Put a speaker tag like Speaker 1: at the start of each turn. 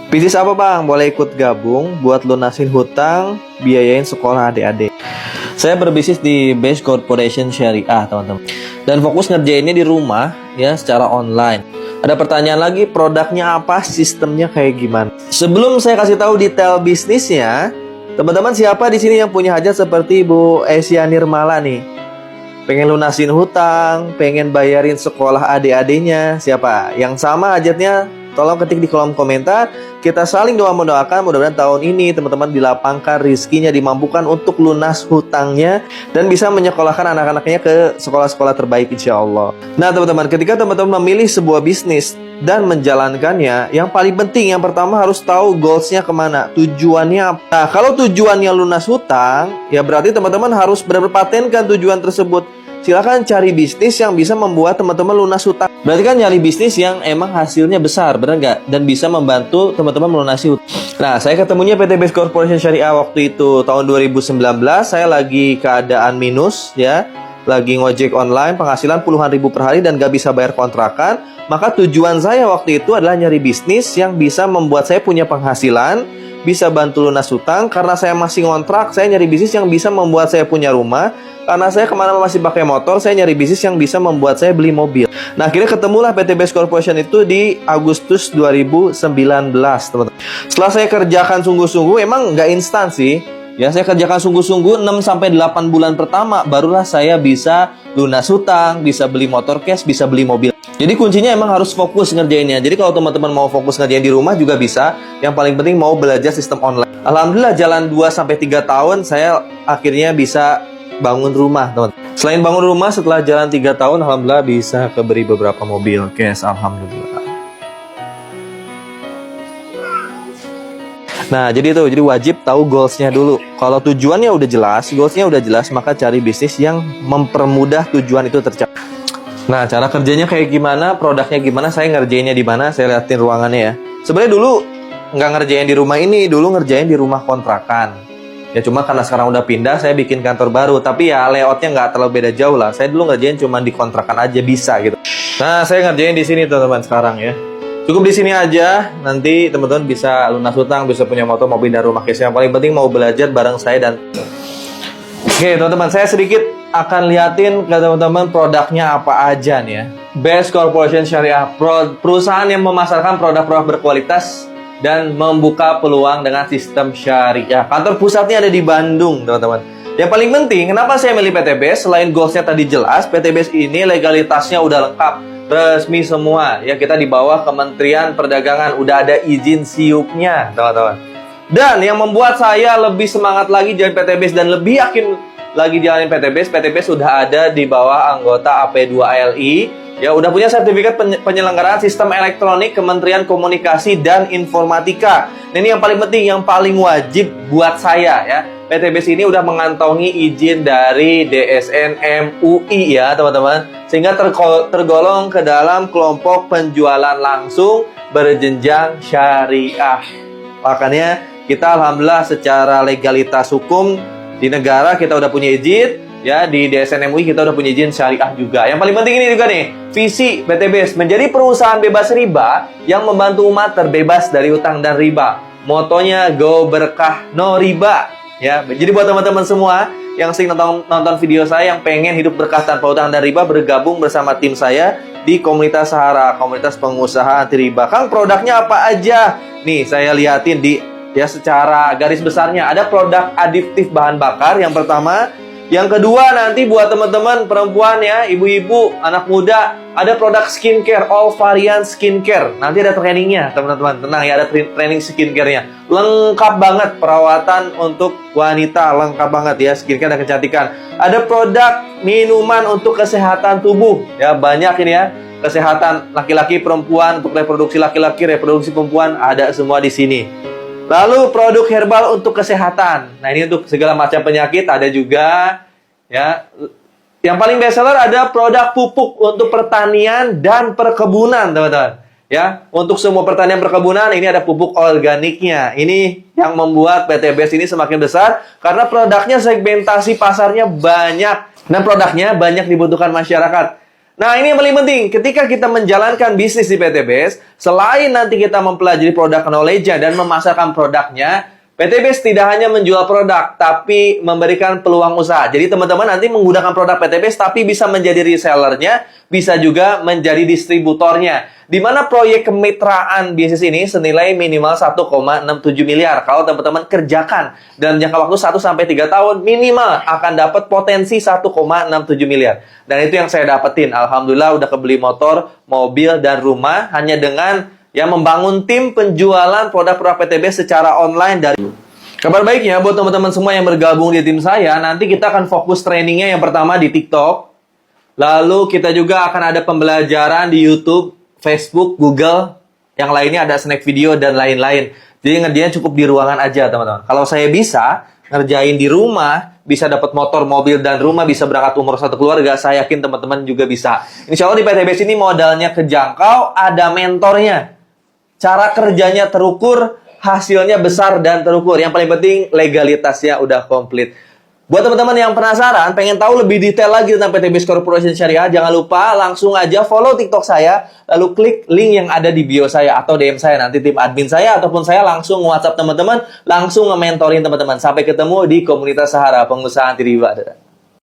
Speaker 1: Bisnis apa bang? Boleh ikut gabung buat lunasin hutang, biayain sekolah adik-adik. Saya berbisnis di Base Corporation Syariah, teman-teman. Dan fokus ngerjainnya di rumah, ya, secara online. Ada pertanyaan lagi, produknya apa, sistemnya kayak gimana? Sebelum saya kasih tahu detail bisnisnya, teman-teman siapa di sini yang punya hajat seperti Bu Esia Nirmala nih? Pengen lunasin hutang, pengen bayarin sekolah adik-adiknya, siapa? Yang sama hajatnya? Tolong ketik di kolom komentar. Kita saling doa mendoakan mudah-mudahan tahun ini teman-teman dilapangkan rizkinya, dimampukan untuk lunas hutangnya dan bisa menyekolahkan anak-anaknya ke sekolah-sekolah terbaik insya Allah. Nah teman-teman, ketika teman-teman memilih sebuah bisnis dan menjalankannya, yang paling penting yang pertama harus tahu goalsnya kemana, tujuannya apa. Nah kalau tujuannya lunas hutang, ya berarti teman-teman harus benar-benar patenkan tujuan tersebut. Silakan cari bisnis yang bisa membuat teman-teman lunas hutang. Berarti kan nyari bisnis yang emang hasilnya besar, benar nggak? Dan bisa membantu teman-teman melunasi hutang. Nah, saya ketemunya PT Base Corporation Syariah waktu itu tahun 2019. Saya lagi keadaan minus, ya, lagi ngojek online, penghasilan puluhan ribu per hari dan nggak bisa bayar kontrakan. Maka tujuan saya waktu itu adalah nyari bisnis yang bisa membuat saya punya penghasilan, bisa bantu lunas hutang. Karena saya masih ngontrak, saya nyari bisnis yang bisa membuat saya punya rumah. Karena saya kemana masih pakai motor, saya nyari bisnis yang bisa membuat saya beli mobil. Nah, akhirnya ketemulah PT Base Corporation itu di Agustus 2019, teman-teman. Setelah saya kerjakan sungguh-sungguh, emang nggak instan sih. Ya, saya kerjakan sungguh-sungguh 6-8 bulan pertama, barulah saya bisa lunas hutang, bisa beli motor cash, bisa beli mobil. Jadi kuncinya emang harus fokus ngerjainnya. Jadi kalau teman-teman mau fokus ngerjain di rumah juga bisa. Yang paling penting mau belajar sistem online. Alhamdulillah jalan 2-3 tahun saya akhirnya bisa bangun rumah, teman. Selain bangun rumah, setelah jalan 3 tahun, alhamdulillah bisa keberi beberapa mobil cash, alhamdulillah. Nah, jadi wajib tahu goalsnya dulu. Kalau tujuannya udah jelas, goalsnya udah jelas, maka cari bisnis yang mempermudah tujuan itu tercapai. Nah, cara kerjanya kayak gimana, produknya gimana, saya ngerjainnya di mana, saya liatin ruangannya ya. Sebenarnya dulu nggak ngerjain di rumah ini, dulu ngerjain di rumah kontrakan. Ya cuma karena sekarang udah pindah, saya bikin kantor baru. Tapi ya layoutnya nggak terlalu beda jauh lah. Saya dulu ngerjain cuma di kontrakan aja bisa gitu. Nah, saya ngerjain di sini teman-teman sekarang ya. Cukup di sini aja. Nanti teman-teman bisa lunas hutang, bisa punya motor, mobil, dan rumah cash. Yang paling penting mau belajar bareng saya dan... Oke teman-teman, saya sedikit akan liatin ke teman-teman produknya apa aja nih ya. Base Corporation Syariah, perusahaan yang memasarkan produk-produk berkualitas dan membuka peluang dengan sistem syariah. Kantor pusatnya ada di Bandung, teman-teman. Yang paling penting, kenapa saya milih PT Base? Selain goalsnya tadi jelas, PT Base ini legalitasnya udah lengkap, resmi semua. Ya, kita di bawah Kementerian Perdagangan, udah ada izin siupnya, teman-teman. Dan yang membuat saya lebih semangat lagi jalan PT Base dan lebih yakin lagi jalanin PT Base sudah ada di bawah anggota AP2ALI. Ya, udah punya sertifikat penyelenggaraan sistem elektronik Kementerian Komunikasi dan Informatika. Nah, ini yang paling penting, yang paling wajib buat saya ya. PT Base ini udah mengantongi izin dari DSN MUI ya, teman-teman. Sehingga tergolong ke dalam kelompok penjualan langsung berjenjang syariah. Makanya kita alhamdulillah secara legalitas hukum di negara kita udah punya izin. Ya, di DSN MUI kita udah punya izin syariah juga. Yang paling penting ini juga nih, visi PT Base menjadi perusahaan bebas riba yang membantu umat terbebas dari utang dan riba. Motonya Go Berkah No Riba. Ya, jadi buat teman-teman semua yang sering nonton video saya yang pengen hidup berkah tanpa utang dan riba, bergabung bersama tim saya di komunitas Sahara, komunitas pengusaha anti riba. Kang, produknya apa aja? Nih, saya liatin di ya secara garis besarnya. Ada produk adiktif bahan bakar yang pertama. Yang kedua nanti buat teman-teman perempuan ya, ibu-ibu, anak muda, ada produk skincare, all variant skincare. Nanti ada trainingnya, teman-teman. Tenang ya, ada training skincare-nya. Lengkap banget perawatan untuk wanita, lengkap banget ya, skincare dan kecantikan. Ada produk minuman untuk kesehatan tubuh. Ya, banyak ini ya. Kesehatan laki-laki, perempuan, untuk reproduksi laki-laki, reproduksi perempuan, ada semua di sini. Lalu produk herbal untuk kesehatan. Nah, ini untuk segala macam penyakit ada juga ya. Yang paling best seller ada produk pupuk untuk pertanian dan perkebunan, teman-teman. Ya, untuk semua pertanian perkebunan ini ada pupuk organiknya. Ini yang membuat PT Base ini semakin besar karena produknya segmentasi pasarnya banyak dan produknya banyak dibutuhkan masyarakat. Nah, ini yang paling penting. Ketika kita menjalankan bisnis di PTBS, selain nanti kita mempelajari produk knowledge-nya dan memasarkan produknya, PTBS tidak hanya menjual produk, tapi memberikan peluang usaha. Jadi teman-teman nanti menggunakan produk PTBS, tapi bisa menjadi resellernya, bisa juga menjadi distributornya. Di mana proyek kemitraan bisnis ini senilai minimal 1,67 miliar. Kalau teman-teman kerjakan dalam jangka waktu 1-3 tahun, minimal akan dapat potensi 1,67 miliar. Dan itu yang saya dapetin. Alhamdulillah udah kebeli motor, mobil, dan rumah hanya dengan membangun tim penjualan produk-produk PTBS secara online dari. Kabar baiknya buat teman-teman semua yang bergabung di tim saya, nanti kita akan fokus trainingnya yang pertama di TikTok. Lalu kita juga akan ada pembelajaran di YouTube, Facebook, Google, yang lainnya ada snack video dan lain-lain. Jadi ngerjainnya cukup di ruangan aja, teman-teman. Kalau saya bisa ngerjain di rumah, bisa dapat motor, mobil, dan rumah, bisa berangkat umroh satu keluarga, saya yakin teman-teman juga bisa. Insya Allah di PTBS ini modalnya kejangkau, ada mentornya. Cara kerjanya terukur, hasilnya besar dan terukur. Yang paling penting legalitasnya udah komplit. Buat teman-teman yang penasaran, pengen tahu lebih detail lagi tentang PTBS Corporation Syariah, jangan lupa langsung aja follow TikTok saya, lalu klik link yang ada di bio saya atau DM saya, nanti tim admin saya ataupun saya langsung WhatsApp teman-teman, langsung nge-mentorin teman-teman. Sampai ketemu di komunitas Sahara Pengusaha Anti Riba.